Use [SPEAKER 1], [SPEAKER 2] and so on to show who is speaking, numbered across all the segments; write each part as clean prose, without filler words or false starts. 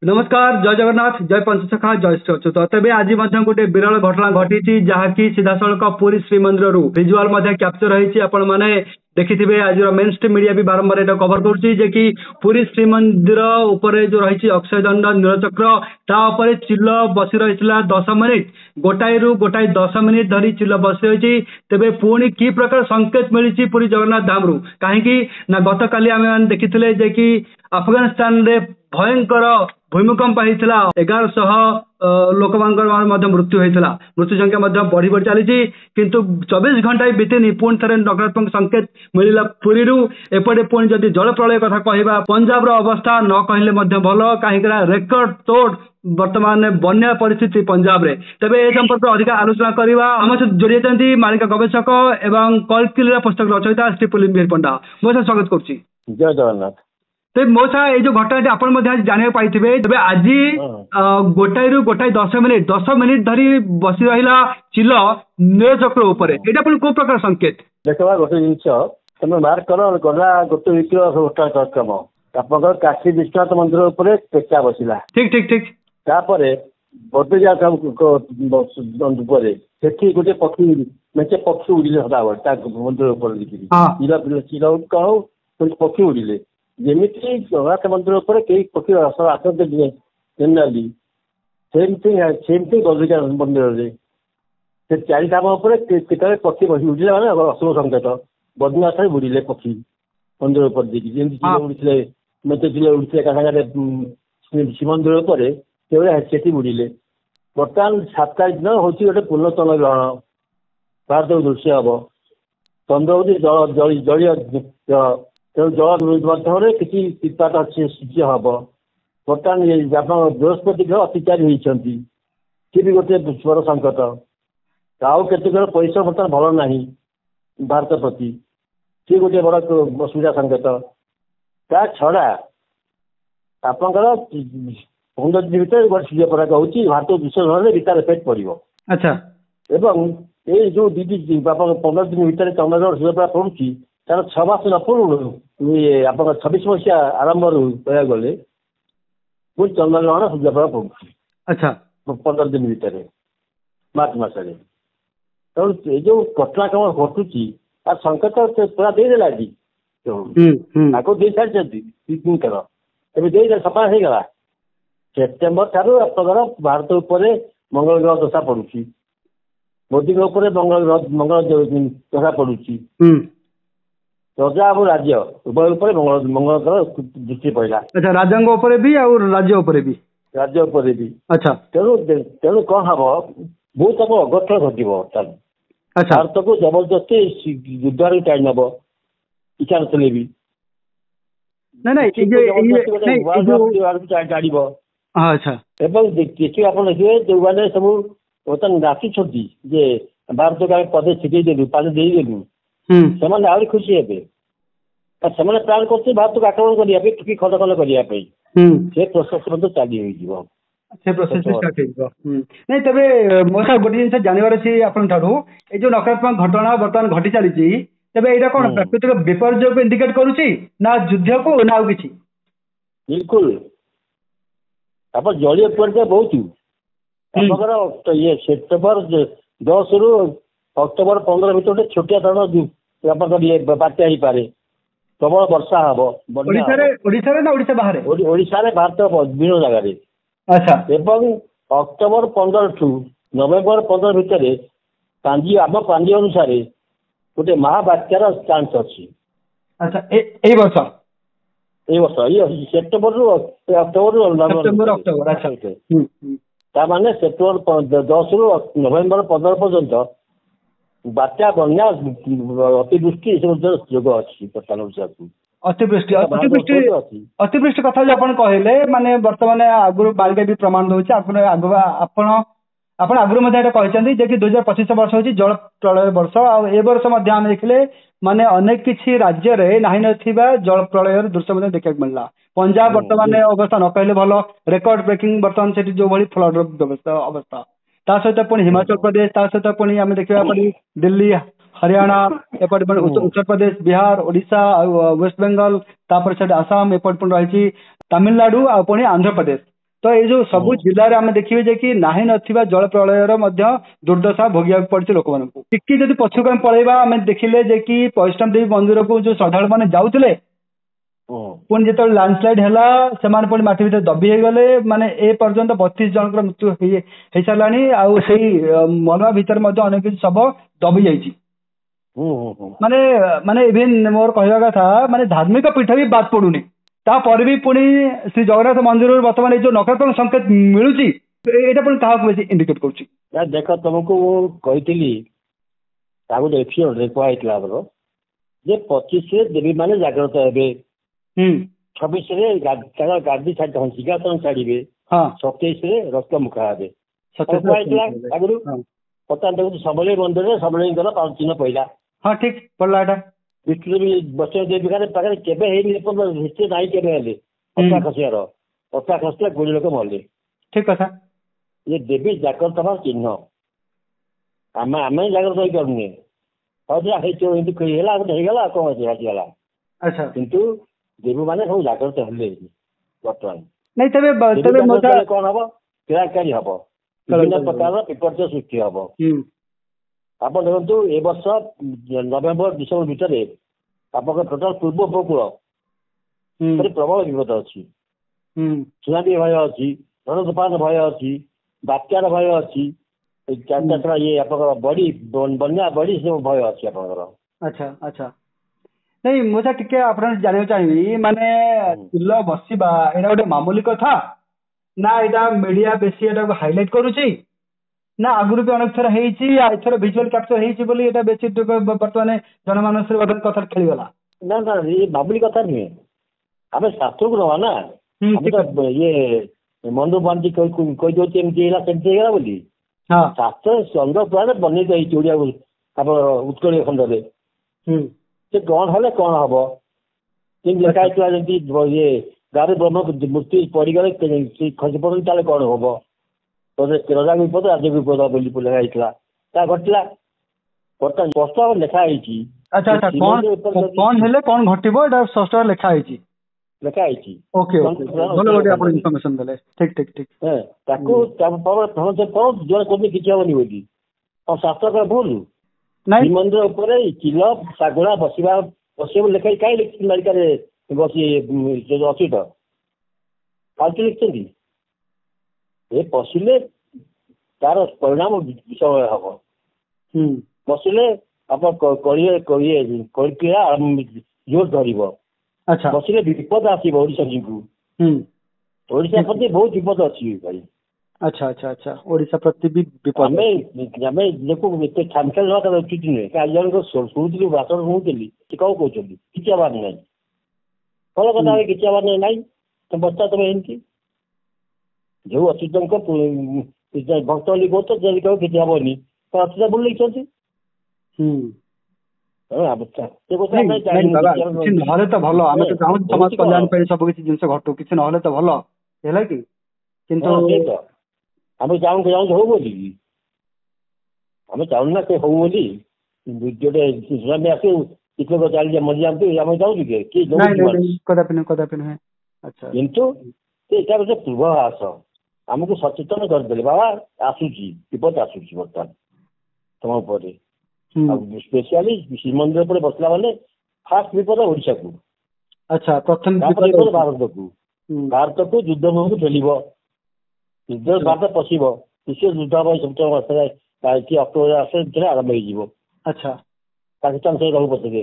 [SPEAKER 1] नमस्कार जय जगन्नाथ जय पंचसखा जय श्री अच्युत तेज आज गोटे विरल घटना घटी जहाँकि सीधा सड़क पुरी श्रीमंदिर विजुआल क्याप्चर होने देखिथे आज मेन स्ट्रीम मीडिया भी बारंबार ये कवर कर कि पुरी श्रीमंदिर उपरे जो रही अक्षय दंड नीलचक्र तापर चिल बसी रही 10 मिनिट गोटाए रु गोटाए 10 मिनिट धरी चिल बसी रही तेरे पुणी कि प्रकार संकेत मिली पुरी जगन्नाथ धाम रु कहीं गत काली आम देखी कि अफगानिस्तान रे भयंकर भूमिकंप होता 1100 लोक मृत्यु होता मृत्यु संख्या बढ़ी बढ़ी चली किंतु 24 घंटा बीतीनी पुणी थे नकारात्मक संकेत मिलला पुरी एपटे पुणी जदि जल प्रलय कथा कहवा पंजाब अवस्था न कहले भल कहीं रेकर्ड तोड़ वर्तमान बन्या परिस्थिति पंजाब रे तेरे ए संपर्क अधिक आलोचना करवा आम सहित जोड़ी मालिका गवेषक एवं कल्किल पुस्तक रचयिता श्री पुलिन पंडा मो स्वागत करुच्ची।
[SPEAKER 2] जय जगन्नाथ।
[SPEAKER 1] तो मौसा ये जो घटना आपण जाना पाई तेज आज गोटाए रु गोटाए 10 मिनिट धरी बसी रहा चिल नीलचक्र उपर यहाँ कौ प्रकार संकेत
[SPEAKER 2] देख गोटे जिनस तुम मार्क कर गला गोटे घटनाक्रम आप काशी विश्वनाथ मंदिर उपर टेका बसला
[SPEAKER 1] ठीक ठीक ठीक
[SPEAKER 2] तापर बदजा सेठी गोटे पक्षी मेचे पक्षी उड़िले सदाबे मंदिर उपर चिल कहो पक्षी उड़िले जेमिति जगन्नाथ मंदिर उपर कई पक्षी आसते जेनराली सेमती बदरिका मंदिर से चारि धाम उपर केतने पक्षी उड़िले मैंने अशुभ संकेत बद्रीनाथ बुड़िले पक्षी मंदिर उपर देखिए उड़े मेचे चिल उड़े सागर श्रीमंदिर उपर से बुड़िले बर्तमान 7 तारिख दिन हूँ गोटे पूर्ण चंद्र ग्रहण भारत दृश्य हम चंद्र हूँ जलीय तेणु जल माध्यम किसी पिपात सूर्य हम बर्तमान आप बृहस्पति ग्रह अतिचारी होती सी भी गोटे बड़ संकट आउ केत परिश्रम बर्तमान भल ना भारत प्रति सी गोटे बड़ असुविधा संकेत ता छड़ा आपंकर 15 दिन भर गोटे सूर्य पराग होती भारत विश्व विचार इफेक्ट पड़ो।
[SPEAKER 1] अच्छा
[SPEAKER 2] एवं ये जो दीदी 15 दिन भर चंद्रग्रहण सूर्य पराग पड़ुची तार 6 मास न पूर्व आप 26 मसीहा आरंभ कह गले पुणी चंद्रग्रहण सूर्य पराग पड़ुची।
[SPEAKER 1] अच्छा 15
[SPEAKER 2] दिन भितर मार्च मसरे तेणु ये जो घटनाक्रम घटुची तार संकेत पूरा देदेला आगे दे सारी 3 थर तेज सफा हो गला सेप्टेम्बर ठारू आपंकर भारत उपर मंगल ग्रह दशा पड़ुची मोदी मंगल दशा पड़ुची प्रजा और राज्य उभय उपर मंगल ग्रह दृष्टि पड़ा।
[SPEAKER 1] अच्छा राजांग ऊपर भी और राज्य ऊपर भी अच्छा
[SPEAKER 2] तेणु कौन हम बहुत हम अगठन घट भारत को जबरदस्ती युद्ध टाणी नब इच्छा नଥିଲେ भी टाण
[SPEAKER 1] अच्छा
[SPEAKER 2] देखिए आप देखिए जो मैंने सब बर्तमान नाचुंट जे भारत को आम पदे छिटेदेलु पानी देदेलु से आहरी खुशी हे से प्लां कर भारत को आक्रमण करने कि खंड खंड करने से प्रोसेस चली
[SPEAKER 1] से प्रोसेस स्टार्ट नहीं तेरे मो गोटे जिन जानवर अच्छी आपंठ जो नकारात्मक घटना बर्तमान घटी चली तेज यहाँ कौन प्राकृतिक विपर्य को इंडिकेट करुच्ची ना युद्ध को ना कि
[SPEAKER 2] बिल्कुल आप जलीय विपर्य बहुत ये सेप्टेम्बर 10 रु अक्टोबर 15 भर गोटे छोटिया धरण ये बात्या हो पारे प्रबल वर्षा हम
[SPEAKER 1] ओडिशा बाहर
[SPEAKER 2] भारत विभिन्न जगह।
[SPEAKER 1] अच्छा
[SPEAKER 2] एवं अक्टोबर 15 ठू नवेम्बर 15 भितर आम पांजी अनुसार गोटे महाबात्यार चांस अच्छी।
[SPEAKER 1] अच्छा ए वर्ष
[SPEAKER 2] ये सेप्टेम्बर रु अक्टोबर
[SPEAKER 1] अच्छा
[SPEAKER 2] ताने सेप्टेम्बर 10 रु नवेम्बर 15 पर्यंत बात्या बन्या अतिवृष्टि योग अच्छी
[SPEAKER 1] अतिवृष्टि कथा जो आप कहले माने वर्तमान आगुरी बालिका भी प्रमाण दूसरे आप आगुरी कहते कि 2025 वर्ष हूँ जल प्रलय वर्ष आवर्ष आम देखिले माने अनेक किसी राज्य रे नहीं नथिबा जल प्रलय दृश्य देखा मिलला पंजाब वर्तमान अवस्था न कहले भल रेकर्ड ब्रेकिंग वर्तमान से जो भाई फ्लड अवस्था ता सहित पुणी हिमाचल प्रदेश ता सहित पुणी आम देखा दिल्ली हरियाणा एपटे उत्तर प्रदेश बिहार ओडिशा वेस्ट बेंगल तापर आसाम एपटे पुणी रही तमिलनाडु आ पुणी आंध्र प्रदेश तो ये जो सब जिले में आम देखिए जे कि नाही नथिबा जल प्रलयर दुर्दशा भोगिया पड़ी लोक मान टिके जब पछुक आम पलैबा आम देखिले जे कि वैष्णव देवी मंदिर को जो श्रद्धालु मैंने जाऊले पुणी जो लैंडस्लाइड है से पुणी माटी भर दबी हो गले माने ए पर्यंत 32 जनकर मृत्यु हो सारा मलबा भितर अनेक किसी शव दबी जाइए माने माने इवेन मोर कहवा कथा माने धार्मिक पीठ भी बात पड़ूनी तापर भी पुणी श्री जगन्नाथ मंदिर बर्तमान जो नकारात्मक संकेत मिलूची एटा पुणी क्या बेसी इंडिकेट कर
[SPEAKER 2] देख तुमको कही गोटे एपिसोड रे कहला आमर जे 25 देवी माने जागृत हे 26 गादी सिंहासन छाड़े 27 रक्त मुखा हे आगु बर्तमान सबले मंदिर सबले 5 दिन पहला
[SPEAKER 1] हाँ ठीक पड़ला
[SPEAKER 2] विष्णु भी वैष्णव देवी पाखे केवे हिस्ट्री ना के पता खसियार पता खसला 20 लोक मरले
[SPEAKER 1] ठीक कथा
[SPEAKER 2] ये देवी जागृत हमार चिन्ह आम आम जागृत हो पारे होगा कौन हजिगला
[SPEAKER 1] अच्छा
[SPEAKER 2] किंतु देवी मैंने सब जागृत हेले बर्तमान
[SPEAKER 1] नहीं तबे
[SPEAKER 2] कौन हम किराकारी हम विभिन्न प्रकार विपर्य सृष्टि हम आप देखो ए वर्ष नवेम्बर डिसेम्बर भितर आप टोटाल पूर्व उपकूल प्रबल विपद अच्छी सुनामी भय अच्छी रण तूफान भय अच्छी बात्यार भय अच्छी ये आप बड़ी बन्या बड़ी सब भय अच्छी आप
[SPEAKER 1] अच्छा अच्छा नहीं मुझे टिके आप जाना चाहिए माने किलो बसवा एटा गोटे मामूली कथा ना यहाँ मीडिया बेसी एटा हाइलाइट करुच्ची ना आगुरी भी अनेक थर एथर विजुअल कैप्चर बेसी बर्तमान जनमानस कथा खेलगला
[SPEAKER 2] ना ना ये मामूली कथा नुहे आम शास्त्र को नवा ना ये मन बांधी कही दे बोली शास्त्र चंद्र पुराण बन ओडिया आप उत्कल खंड से कौन हेल्ले कौन हम लिखाई जमी ये गाँव ब्रह्म मूर्ति पड़गले खसी पड़े ताले कौन हम रजा विपद राज विपद बोली लिखाई घटला बर्तमान स्पष्ट लिखाई
[SPEAKER 1] अच्छा अच्छा कौन हेले कौन घटिबो एटा स्पष्ट लिखाई
[SPEAKER 2] लिखाई
[SPEAKER 1] ओके भलो गोटे आपण इन्फॉर्मेशन देले ठीक ठीक ठीक
[SPEAKER 2] ताको जो कोनी किछ होनी बोली और शास्त्र का भूल
[SPEAKER 1] नहीं
[SPEAKER 2] मंदिर ऊपर किलो सागुणा बसवा बस लिखाई कहीं लिखी अमेरिका बस अच्छी तो फालतू लिखते ये पशिले तार परिणाम विषय हम बसिले आप जोर धर
[SPEAKER 1] अच्छा
[SPEAKER 2] बसिले विपद आसो ओडिशा को ओडिशा प्रति बहुत विपद अच्छी भाई
[SPEAKER 1] अच्छा अच्छा अच्छा ओडिशा प्रति भी विपद
[SPEAKER 2] आम देखो एत खामखेल ना उचित नुहे आज जन शुणुली भाषण शुणुली कौन कहते किसी आवाज ना कौन कथा किसी आवाज ना तो बच्चा तुम एमती जो अच्युत भक्त बोली कह जल्दी कह किसी हेनी तो अच्युत बोल लिखते
[SPEAKER 1] नहले तो भल आम तो चाहूँ समाज कल्याण सब किसी जिन घटू किसी नहले तो भल है कि
[SPEAKER 2] आम चाहूँ हो बोली आम चाहूँ ना से हो बोली गोटे सुनामी आसू किसी लोग चली मरी जाती आम चाहूँ
[SPEAKER 1] कदापि नुहे अच्छा
[SPEAKER 2] किंतु यहाँ गोटे पूर्वाभास आमको सचेतन करदे बाबा आसूची विपद आसूची बर्तमान तुम उपर स्पेशली श्रीमंदिर पर बसला माने फास्ट विपद ओडिशा को
[SPEAKER 1] अच्छा प्रथम
[SPEAKER 2] विपद भारत को युद्ध मुख ठेल युद्ध भारत पशिब विश्व युद्ध सेप्टेम्बर मस कि अक्टोबर आसे आरंभ हो
[SPEAKER 1] अच्छा
[SPEAKER 2] पाकिस्तान सहित रहू पछे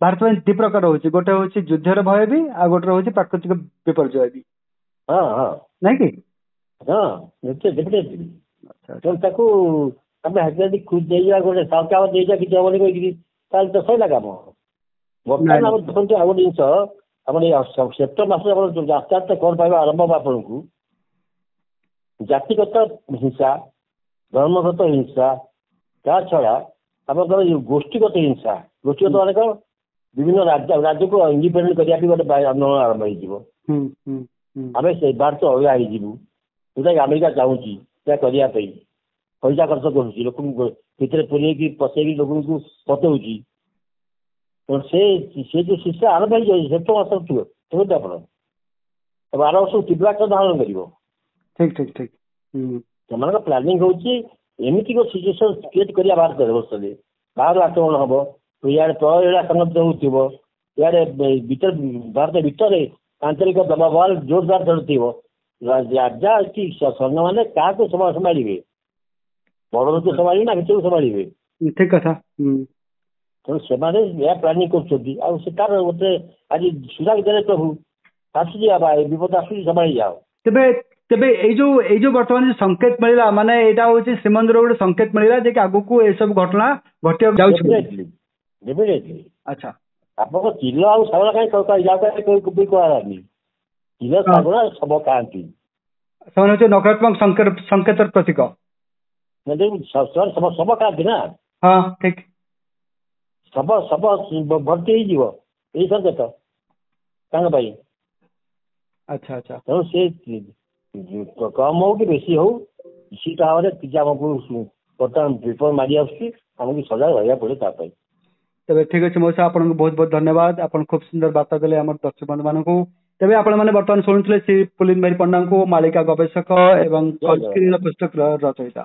[SPEAKER 1] भारत में दी प्रकार होची गोटे होची युद्धर भय भी आ गोटे होची प्राकृतिक विपर्यय भी
[SPEAKER 2] हां हां
[SPEAKER 1] नहीं कि
[SPEAKER 2] हां डेफिनेटली अच्छा ताकू आमे हजादी खुद देइया गोटे सरकार देइया कि जवनी कोइ ताल तो सही लगा मो वर्तमान हम देखंतु आ गोटे जिंस अपने सेप्टेम्बर मास अपन रास्ता कोन पाइबा आरंभ आपन को जातिगत हिंसा धर्मगत हिंसा ता छड़ा आप गोष्ठीगत हिंसा गोष्ठीगत माने कौन विभिन्न राज्य को इंडिपेंडेंट करने गोटे आंदोलन आरंभ हो आम से भारत अभिया जोटा अमेरिका चाहूँगी करने पैसा खर्च करुँच लोक भर पुरे पशे लोक पतौच तो से जो शिक्षा आरंभ हो सेप्टेम्बर मास देखते आप ଏବଂ ଆର ବର୍ଷ ତୀବ୍ର ଆକାର ଧାରଣ କରିବ।
[SPEAKER 1] ଠିକ ଠିକ ଠିକ।
[SPEAKER 2] ସେମାନଙ୍କ ପ୍ଲାନିଂ ହଉଛି ଏମିତି ଏକ ସିଚୁଏସନ କ୍ରିଏଟ କରିବା ଭାରତ ବ୍ୟବସ୍ଥାରେ, ବାହାରୁ ଆକ୍ରମଣ ହବ, ଇଆଡେ ତଳ ଆକ୍ରମଣ ହଉଥିବ, ଇଆଡେ ଭାରତ ଭିତରେ ଆନ୍ତରିକ ଦବାବ ଜୋରଦାର ଚଳୁଥିବ। ରାଜା କି ସୈନ୍ୟମାନେ କାହାକୁ ସମ୍ଭାଳିବେ? ବଡ ଲୋକ ସମ୍ଭାଳିବେ ନା ଭିତରକୁ ସମ୍ଭାଳିବେ?
[SPEAKER 1] ଠିକ କଥା।
[SPEAKER 2] ତେଣୁ ସେମାନେ ଏହା ପ୍ଲାନିଂ କରୁଛନ୍ତି। ଆଉ ସେ ତାର ଗୋଟେ ଆଜି ସୁରାଗ ଦେଲେ ପ୍ରଭୁ ଆସୁଛି ବିପଦ ଆସୁଛି ସମ୍ଭାଳି ଯାଅ।
[SPEAKER 1] ତେବେ ତେବେ ଏଇ ଯୋଉ ବର୍ତ୍ତମାନ ଯୋଉ ସଂକେତ ମିଳିଲା, ମାନେ ଏଇଟା ହଉଛି ଶ୍ରୀମନ୍ଦିର ଗୋଟେ ସଂକେତ ମିଳିଲା ଯେ କି ଆଗକୁ ଏସବୁ ଘଟଣା ଘଟିବାକୁ ଯାଉଛି। ଆଚ୍ଛା,
[SPEAKER 2] ଆପଣଙ୍କ ଚିଲ ଆଉ ଶାବଳ କାହିଁ କୁହାଯାନି? ଚିଲ ଶାବଳ ଶବ ଖାଆନ୍ତି,
[SPEAKER 1] ସେମାନେ ହଉଛି ନକାରାତ୍ମକ ସଂକେତର ପ୍ରତୀକ।
[SPEAKER 2] ଶବ ଖାଆନ୍ତି ନା।
[SPEAKER 1] ହଁ ଠିକ।
[SPEAKER 2] ଶବ ଭର୍ତ୍ତି ହେଇଯିବ ଏଇ ସଂକେତ ତାଙ୍କ ପାଇଁ।
[SPEAKER 1] ଆଚ୍ଛା ଆଚ୍ଛା।
[SPEAKER 2] ତେଣୁ ସେ କମ ହଉ କି ବେଶୀ ହଉ ନିଶ୍ଚିତ ଭାବରେ କିଛି ଆମକୁ ବର୍ତ୍ତମାନ ବିପଦ ମାରି ଆସୁଛି, ଆମକୁ ସଜାଗ ରହିବାକୁ ପଡିବ ତା ପାଇଁ।
[SPEAKER 1] ତେବେ ଠିକ ଅଛି ମଉସା, ଆପଣଙ୍କୁ ବହୁତ ବହୁତ ଧନ୍ୟବାଦ। ଆପଣ ଖୁବ ସୁନ୍ଦର ବାର୍ତ୍ତା ଦେଲେ ଆମର ଦର୍ଶକ ବନ୍ଧୁ ମାନଙ୍କୁ। ତେବେ ଆପଣମାନେ ବର୍ତ୍ତମାନ ଶୁଣୁଥିଲେ ଶ୍ରୀ ପୁଲିନ ଭାଇ ପଣ୍ଡାଙ୍କୁ, ମାଳିକା ଗବେଷକ ଏବଂ ପୁସ୍ତକ ରଚୟିତା।